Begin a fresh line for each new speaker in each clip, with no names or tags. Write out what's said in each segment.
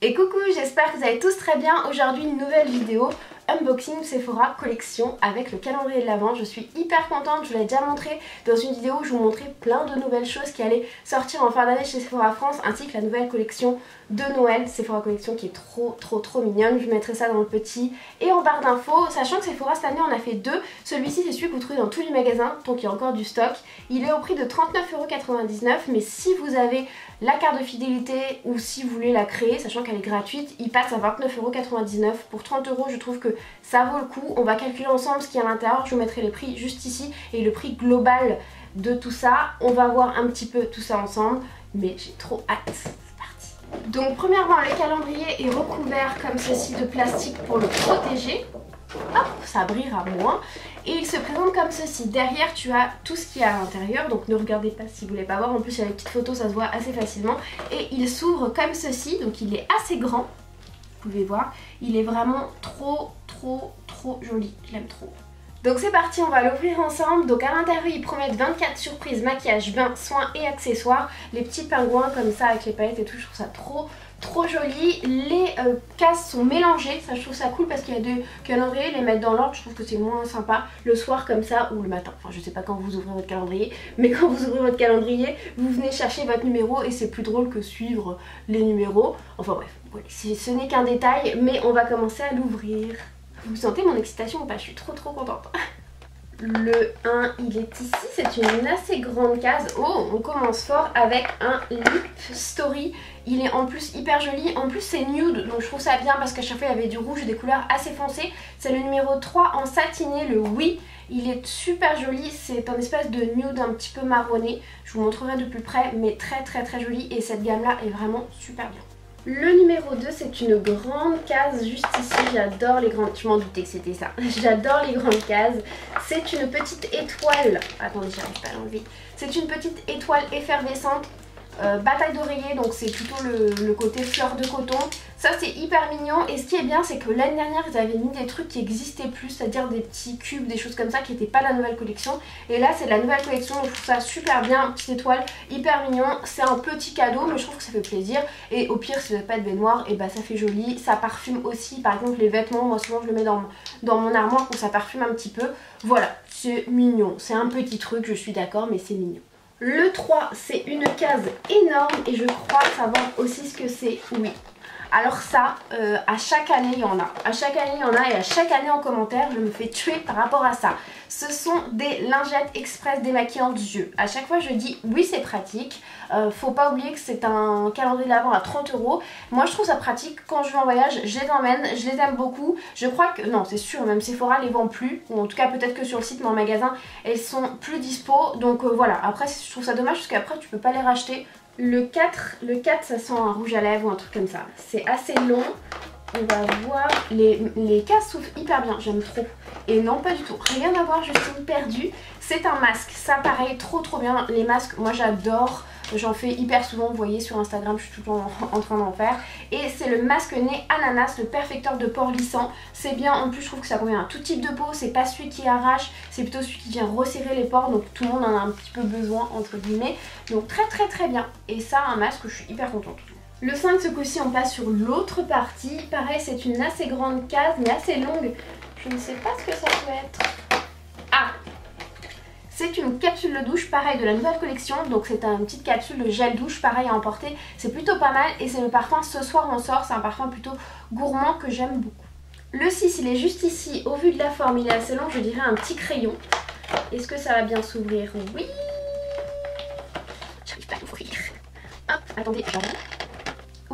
Et coucou, j'espère que vous allez tous très bien. Aujourd'hui une nouvelle vidéo unboxing Sephora collection avec le calendrier de l'Avent. Je suis hyper contente, je vous l'ai déjà montré dans une vidéo où je vous montrais plein de nouvelles choses qui allaient sortir en fin d'année chez Sephora France, ainsi que la nouvelle collection de Noël, Sephora collection qui est trop mignonne. Je mettrai ça dans le petit et en barre d'infos, sachant que Sephora cette année on a fait deux. Celui-ci c'est celui que vous trouvez dans tous les magasins, donc il y a encore du stock. Il est au prix de 39,99 €, mais si vous avez la carte de fidélité ou si vous voulez la créer, sachant qu'elle est gratuite, il passe à 29,99 €. Pour 30 € je trouve que ça vaut le coup. On va calculer ensemble ce qu'il y a à l'intérieur, je vous mettrai les prix juste ici et le prix global de tout ça. On va voir un petit peu tout ça ensemble, mais j'ai trop hâte. C'est parti. Donc premièrement, le calendrier est recouvert comme ceci de plastique pour le protéger. Hop, ça brillera moins. Et il se présente comme ceci. Derrière tu as tout ce qu'il y a à l'intérieur, donc ne regardez pas si vous voulez pas voir. En plus il y a les petites photos, ça se voit assez facilement. Et il s'ouvre comme ceci, donc il est assez grand. Vous pouvez voir, il est vraiment trop joli, je l'aime trop. Donc c'est parti, on va l'ouvrir ensemble. Donc à l'intérieur ils promettent 24 surprises, maquillage, bain, soins et accessoires. Les petits pingouins comme ça avec les paillettes et tout, je trouve ça trop joli. Les cases sont mélangées, ça je trouve ça cool parce qu'il y a deux calendriers, les mettre dans l'ordre, je trouve que c'est moins sympa le soir comme ça ou le matin. Enfin je sais pas quand vous ouvrez votre calendrier, mais quand vous ouvrez votre calendrier, vous venez chercher votre numéro et c'est plus drôle que suivre les numéros. Enfin bref, voilà, ce n'est qu'un détail, mais on va commencer à l'ouvrir. Vous sentez mon excitation ou pas? Je suis trop contente. Le 1 il est ici, c'est une assez grande case. Oh, on commence fort avec un Lip Story. Il est en plus hyper joli, en plus c'est nude, donc je trouve ça bien parce qu'à chaque fois il y avait du rouge et des couleurs assez foncées. C'est le numéro 3 en satiné, le Oui. Il est super joli, c'est un espèce de nude un petit peu marronné. Je vous montrerai de plus près, mais très joli et cette gamme là est vraiment super bien. Le numéro 2 c'est une grande case juste ici, j'adore les grandes, je m'en doutais que c'était ça, j'adore les grandes cases. C'est une petite étoile, attendez j'arrive pas à l'enlever, c'est une petite étoile effervescente, bataille d'oreiller, donc c'est plutôt le côté fleur de coton. Ça c'est hyper mignon et ce qui est bien c'est que l'année dernière ils avaient mis des trucs qui n'existaient plus, c'est-à-dire des petits cubes, des choses comme ça qui n'étaient pas la nouvelle collection. Et là c'est la nouvelle collection, donc je trouve ça super bien, petite étoile, hyper mignon. C'est un petit cadeau mais je trouve que ça fait plaisir. Et au pire si vous n'avez pas de baignoire, et bah ça fait joli. Ça parfume aussi, par exemple les vêtements, moi souvent je le mets dans mon armoire pour que ça parfume un petit peu. Voilà, c'est mignon, c'est un petit truc, je suis d'accord mais c'est mignon. Le 3 c'est une case énorme et je crois savoir aussi ce que c'est, oui. Alors ça, à chaque année il y en a. À chaque année il y en a et à chaque année en commentaire je me fais tuer par rapport à ça. Ce sont des lingettes express démaquillantes yeux. À chaque fois je dis oui c'est pratique. Faut pas oublier que c'est un calendrier de l'Avent à 30 €. Moi je trouve ça pratique. Quand je vais en voyage je les emmène, je les aime beaucoup. Je crois que, non c'est sûr, même Sephora les vend plus. Ou en tout cas peut-être que sur le site mais en magasin elles sont plus dispo. Donc voilà, après je trouve ça dommage parce qu'après tu peux pas les racheter. Le 4 ça sent un rouge à lèvres ou un truc comme ça. C'est assez long. On va voir. Les cases s'ouvrent hyper bien, j'aime trop. Et non pas du tout, rien à voir, Justine perdue. C'est un masque, ça pareil, trop bien. Les masques, moi j'adore. J'en fais hyper souvent, vous voyez sur Instagram, je suis tout le temps en train d'en faire. Et c'est le masque nez ananas, le perfecteur de pores lissants. C'est bien, en plus je trouve que ça convient à tout type de peau. C'est pas celui qui arrache, c'est plutôt celui qui vient resserrer les pores. Donc tout le monde en a un petit peu besoin entre guillemets. Donc très bien. Et ça, un masque, je suis hyper contente. Le 5 ce coup-ci on passe sur l'autre partie. Pareil c'est une assez grande case mais assez longue. Je ne sais pas ce que ça peut être. Ah! C'est une capsule de douche, pareil de la nouvelle collection, donc c'est une petite capsule de gel douche, pareil à emporter, c'est plutôt pas mal et c'est le parfum Ce soir on sort, c'est un parfum plutôt gourmand que j'aime beaucoup. Le 6 il est juste ici, au vu de la forme il est assez long, je dirais un petit crayon. Est-ce que ça va bien s'ouvrir? Oui! J'arrive pas à l'ouvrir. Hop, attendez, pardon.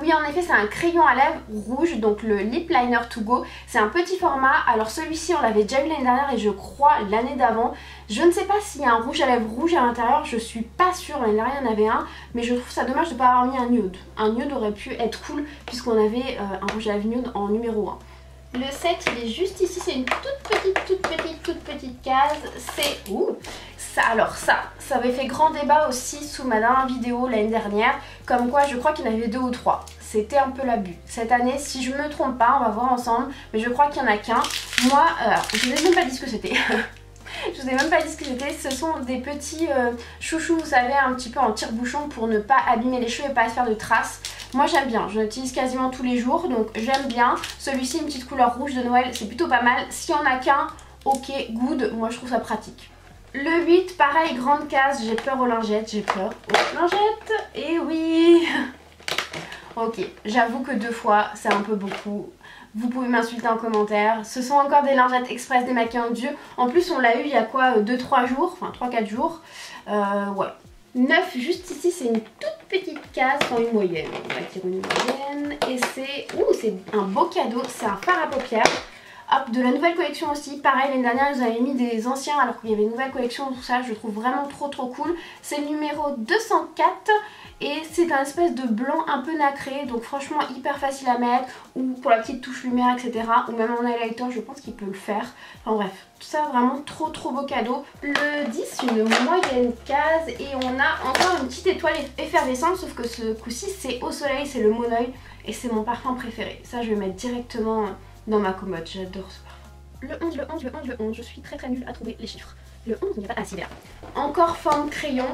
Oui en effet c'est un crayon à lèvres rouge, donc le Lip Liner To Go. C'est un petit format, alors celui-ci on l'avait déjà eu l'année dernière et je crois l'année d'avant. Je ne sais pas s'il y a un rouge à lèvres rouge à l'intérieur, je suis pas sûre, l'année dernière il y en avait un. Mais je trouve ça dommage de ne pas avoir mis un nude. Un nude aurait pu être cool puisqu'on avait un rouge à lèvres nude en numéro 1. Le 7 il est juste ici, c'est une toute petite case. C'est... Ouh, alors ça avait fait grand débat aussi sous ma dernière vidéo l'année dernière, comme quoi je crois qu'il y en avait 2 ou 3. C'était un peu l'abus. Cette année, si je me trompe pas, on va voir ensemble, mais je crois qu'il n'y en a qu'un. Moi, je ne vous ai même pas dit ce que c'était. Je vous ai même pas dit ce que c'était. Ce sont des petits chouchous, vous savez, un petit peu en tire-bouchon pour ne pas abîmer les cheveux et pas se faire de traces. Moi j'aime bien, je l'utilise quasiment tous les jours, donc j'aime bien. Celui-ci, une petite couleur rouge de Noël, c'est plutôt pas mal. S'il y en a qu'un, ok, good, moi je trouve ça pratique. Le 8, pareil, grande case, j'ai peur aux lingettes, j'ai peur aux lingettes, et oui. Ok, j'avoue que 2 fois, c'est un peu beaucoup. Vous pouvez m'insulter en commentaire. Ce sont encore des lingettes express démaquillantes Dieu. En plus, on l'a eu il y a quoi, 2-3 jours, enfin 3-4 jours. Voilà. 9, juste ici, c'est une toute petite case, enfin une moyenne, on va dire une moyenne. Et c'est un beau cadeau, c'est un fard à paupières. Hop, de la nouvelle collection aussi, pareil l'année dernière ils avaient mis des anciens alors qu'il y avait une nouvelle collection, tout ça je le trouve vraiment trop cool. C'est le numéro 204 et c'est un espèce de blanc un peu nacré, donc franchement hyper facile à mettre, ou pour la petite touche lumière etc, ou même en highlighter je pense qu'il peut le faire. Enfin bref, tout ça vraiment trop beau cadeau. Le 10, une moyenne case et on a encore une petite étoile effervescente, sauf que ce coup-ci c'est au soleil, c'est le Moneuil et c'est mon parfum préféré. Ça je vais mettre directement dans ma commode, j'adore ce parfum. Le 11, je suis très nulle à trouver les chiffres. Le 11, il n'y a pas... Ah si, là. Encore forme crayon.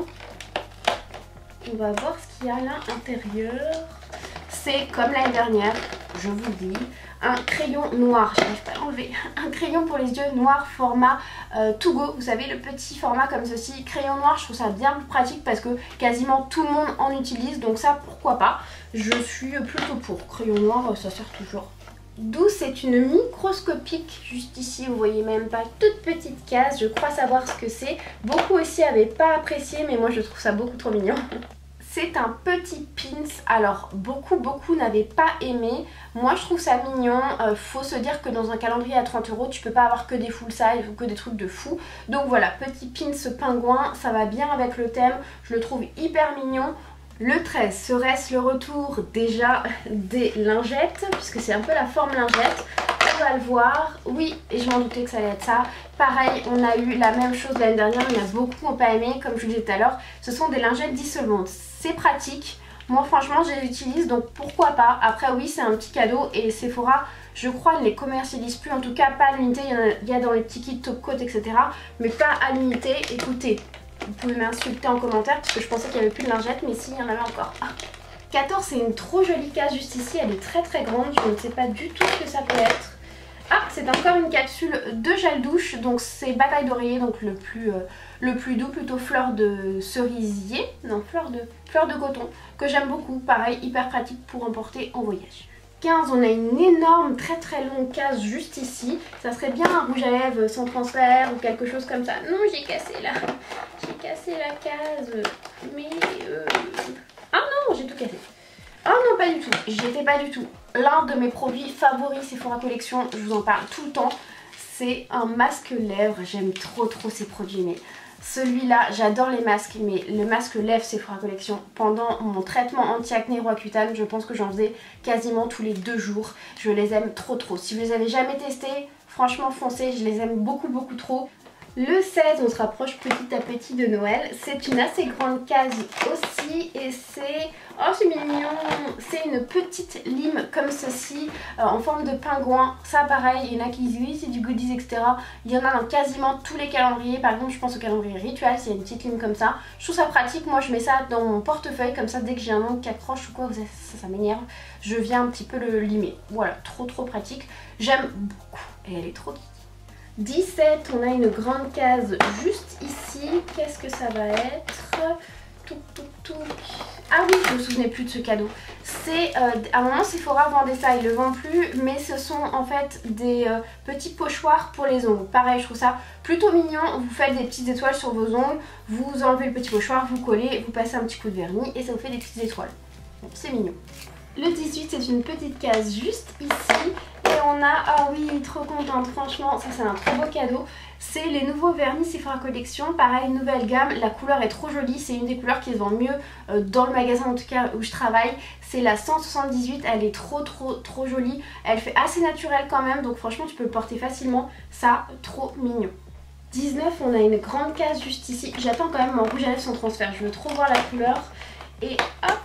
On va voir ce qu'il y a là à l'intérieur. C'est comme l'année dernière, je vous le dis, un crayon noir, j'arrive pas à l'enlever. Un crayon pour les yeux noir format to go, vous savez le petit format comme ceci. Crayon noir, je trouve ça bien plus pratique parce que quasiment tout le monde en utilise, donc ça pourquoi pas. Je suis plutôt pour. Crayon noir, ça sert toujours. 12, c'est une microscopique, juste ici vous voyez même pas, toute petite case, je crois savoir ce que c'est. Beaucoup aussi n'avaient pas apprécié mais moi je trouve ça beaucoup trop mignon. C'est un petit pins, alors beaucoup n'avaient pas aimé, moi je trouve ça mignon, faut se dire que dans un calendrier à 30 € tu peux pas avoir que des full size ou que des trucs de fou. Donc voilà, petit pins pingouin, ça va bien avec le thème, je le trouve hyper mignon. Le 13, serait-ce le retour déjà des lingettes, puisque c'est un peu la forme lingette, on va le voir. Oui, et je m'en doutais que ça allait être ça. Pareil, on a eu la même chose l'année dernière, il y en a beaucoup qui n'ont pas aimé, comme je vous le disais tout à l'heure, ce sont des lingettes dissolvantes. C'est pratique, moi franchement je les utilise, donc pourquoi pas. Après oui, c'est un petit cadeau et Sephora, je crois, ne les commercialise plus, en tout cas pas à l'unité, il y a dans les petits kits top coat, etc. Mais pas à l'unité, écoutez. Vous pouvez m'insulter en commentaire parce que je pensais qu'il n'y avait plus de lingettes, mais si, il y en avait encore. 14, c'est une trop jolie case juste ici, elle est très grande, je ne sais pas du tout ce que ça peut être. Ah, c'est encore une capsule de gel douche, donc c'est bataille d'oreiller, donc le plus doux, plutôt fleur de cerisier, non, fleur de coton, que j'aime beaucoup, pareil, hyper pratique pour emporter en voyage. 15, on a une énorme, très longue case juste ici. Ça serait bien un rouge à lèvres sans transfert ou quelque chose comme ça. Non, j'ai cassé la case. Mais ah non, j'ai tout cassé. Ah non, pas du tout. J'y étais pas du tout. L'un de mes produits favoris Sephora Collection, je vous en parle tout le temps, c'est un masque lèvres. J'aime trop ces produits, mais celui-là, j'adore les masques, mais le masque lèvres Sephora Collection, pendant mon traitement anti-acné Roaccutane, je pense que j'en faisais quasiment tous les 2 jours. Je les aime trop. Si vous les avez jamais testés, franchement foncez, je les aime beaucoup trop. Le 16, on se rapproche petit à petit de Noël. C'est une assez grande case aussi et c'est... Oh, c'est mignon! C'est une petite lime comme ceci, en forme de pingouin. Ça pareil, il y en a qui disent oui c'est du goodies etc. Il y en a dans quasiment tous les calendriers. Par exemple je pense au calendrier Ritual, s'il y a une petite lime comme ça. Je trouve ça pratique, moi je mets ça dans mon portefeuille comme ça dès que j'ai un ongle qui accroche ou quoi, ça m'énerve. Je viens un petit peu le limer. Voilà, trop pratique. J'aime beaucoup et elle est trop petite. 17, on a une grande case juste ici. Qu'est-ce que ça va être? Ah oui, je me souvenais plus de ce cadeau. C'est, à un moment Sephora vendait ça, ils le vendent plus, mais ce sont en fait des petits pochoirs pour les ongles. Pareil, je trouve ça plutôt mignon. Vous faites des petites étoiles sur vos ongles, vous enlevez le petit pochoir, vous collez, vous passez un petit coup de vernis et ça vous fait des petites étoiles. Bon, c'est mignon. Le 18, c'est une petite case juste ici. Et on a, ah oui, trop contente, franchement, ça c'est un très beau cadeau. C'est les nouveaux vernis Sephora Collection, pareil, nouvelle gamme, la couleur est trop jolie, c'est une des couleurs qui se vend mieux dans le magasin en tout cas où je travaille. C'est la 178, elle est trop jolie, elle fait assez naturel quand même, donc franchement tu peux le porter facilement, ça, trop mignon. 19, on a une grande case juste ici, j'attends quand même mon rouge à lèvres sans transfert, je veux trop voir la couleur. Et hop!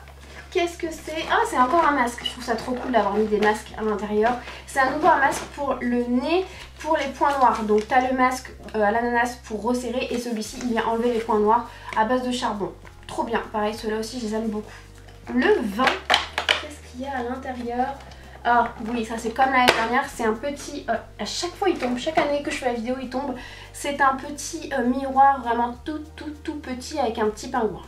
Qu'est-ce que c'est? Ah, c'est encore un masque. Je trouve ça trop cool d'avoir mis des masques à l'intérieur. C'est à nouveau un masque pour le nez, pour les points noirs. Donc tu as le masque à l'ananas pour resserrer et celui-ci il vient enlever les points noirs à base de charbon. Trop bien. Pareil, ceux-là aussi je les aime beaucoup. Le 20, qu'il y a à l'intérieur. Ah oui, ça c'est comme l'année dernière, c'est un petit... à chaque fois il tombe, chaque année que je fais la vidéo il tombe. C'est un petit miroir vraiment tout petit avec un petit pingouin.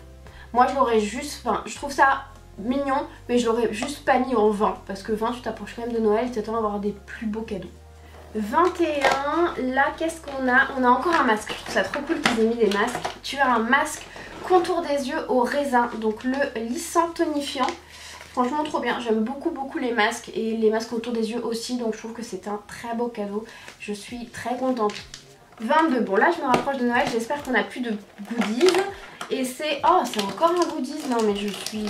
Moi je l'aurais juste... Enfin, je trouve ça mignon, mais je l'aurais juste pas mis en 20. Parce que 20, tu t'approches quand même de Noël, tu attends à avoir des plus beaux cadeaux. 21, là qu'est-ce qu'on a? On a encore un masque, je trouve ça trop cool qu'ils aient mis des masques. Tu as un masque contour des yeux au raisin, donc le lissant tonifiant. Franchement trop bien, j'aime beaucoup les masques et les masques autour des yeux aussi, donc je trouve que c'est un très beau cadeau. Je suis très contente. 22, bon là je me rapproche de Noël, j'espère qu'on n'a plus de goodies. Et c'est... Oh, c'est encore un goodies. Non mais je suis...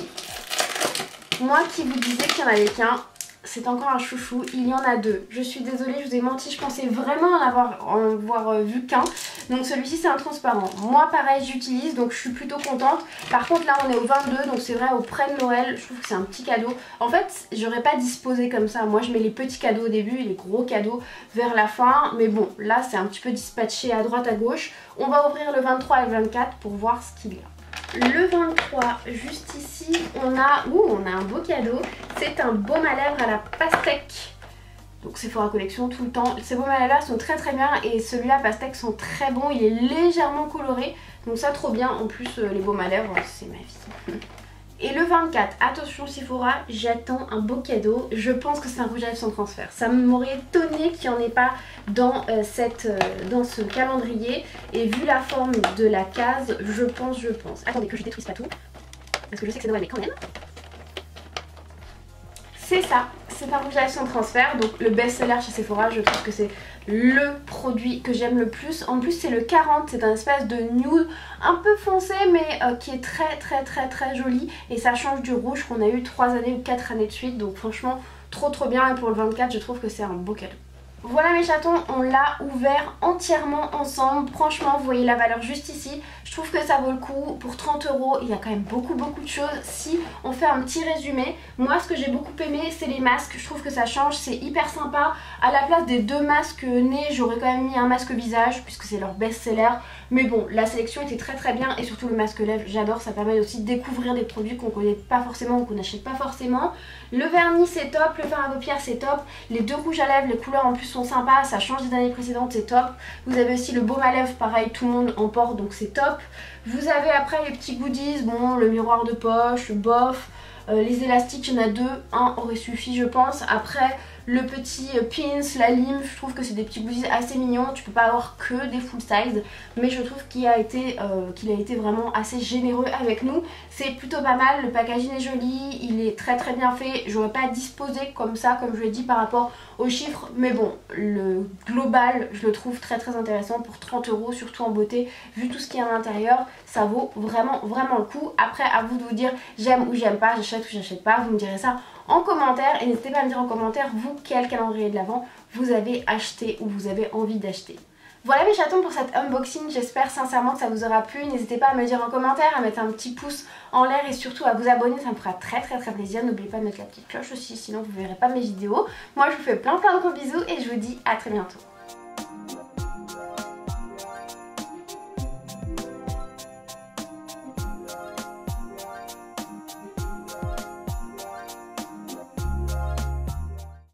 Moi qui vous disais qu'il y en avait qu'un, c'est encore un chouchou, il y en a deux. Je suis désolée, je vous ai menti, je pensais vraiment en avoir vu qu'un. Donc celui-ci c'est un transparent. Moi pareil j'utilise, donc je suis plutôt contente. Par contre là on est au 22, donc c'est vrai auprès de Noël, je trouve que c'est un petit cadeau. En fait j'aurais pas disposé comme ça, moi je mets les petits cadeaux au début et les gros cadeaux vers la fin. Mais bon là c'est un petit peu dispatché à droite à gauche. On va ouvrir le 23 et le 24 pour voir ce qu'il y a. Le 23, juste ici, on a un beau cadeau. C'est un baume à lèvres à la pastèque. Donc Sephora Collection tout le temps. Ces baumes à lèvres sont très bien et celui-là pastèque sont très bons. Il est légèrement coloré. Donc ça trop bien. En plus les baumes à lèvres c'est ma vie. Et le 24, attention Sephora, j'attends un beau cadeau. Je pense que c'est un rouge à lèvres sans transfert. Ça m'aurait étonné qu'il n'y en ait pas dans, dans ce calendrier. Et vu la forme de la case, je pense. Attendez que je détruise pas tout. Parce que je sais que c'est Noël, mais quand même. C'est ça, c'est un rouge à lèvres sans transfert. Donc le best-seller chez Sephora, je trouve que c'est le produit que j'aime le plus. En plus c'est le 40, c'est un espèce de nude un peu foncé mais qui est très joli. Et ça change du rouge qu'on a eu 3 années ou 4 années de suite. Donc franchement trop bien, et pour le 24 je trouve que c'est un beau cadeau. Voilà mes chatons, on l'a ouvert entièrement ensemble. Franchement vous voyez la valeur juste ici. Je trouve que ça vaut le coup. Pour 30 €, il y a quand même beaucoup de choses. Si on fait un petit résumé, moi ce que j'ai beaucoup aimé c'est les masques. Je trouve que ça change, c'est hyper sympa. À la place des 2 masques nez, j'aurais quand même mis un masque visage puisque c'est leur best-seller. Mais bon, la sélection était très bien, et surtout le masque lèvres, j'adore. Ça permet aussi de découvrir des produits qu'on connaît pas forcément ou qu'on n'achète pas forcément. Le vernis c'est top, le fard à paupières c'est top. Les 2 rouges à lèvres, les couleurs en plus sont sympas, ça change des années précédentes, c'est top. Vous avez aussi le baume à lèvres, pareil, tout le monde en porte donc c'est top. Vous avez après les petits goodies, bon le miroir de poche, bof, les élastiques il y en a 2, un aurait suffi je pense. Après le petit pins, la lime, je trouve que c'est des petits goodies assez mignons. Tu peux pas avoir que des full size, mais je trouve qu'il a été vraiment assez généreux avec nous. C'est plutôt pas mal, le packaging est joli, il est très bien fait. J'aurais pas disposé comme ça, comme je l'ai dit par rapport aux chiffres, mais bon, le global je le trouve très intéressant pour 30 €, surtout en beauté. Vu tout ce qu'il y a à l'intérieur, ça vaut vraiment le coup. Après à vous de vous dire j'aime ou j'aime pas, j'achète ou j'achète pas, vous me direz ça en commentaire. Et n'hésitez pas à me dire en commentaire vous quel calendrier de l'Avent vous avez acheté ou vous avez envie d'acheter. Voilà mes chatons pour cet unboxing, j'espère sincèrement que ça vous aura plu. N'hésitez pas à me dire en commentaire, à mettre un petit pouce en l'air et surtout à vous abonner, ça me fera très plaisir. N'oubliez pas de mettre la petite cloche aussi, sinon vous ne verrez pas mes vidéos. Moi je vous fais plein de gros bisous et je vous dis à très bientôt.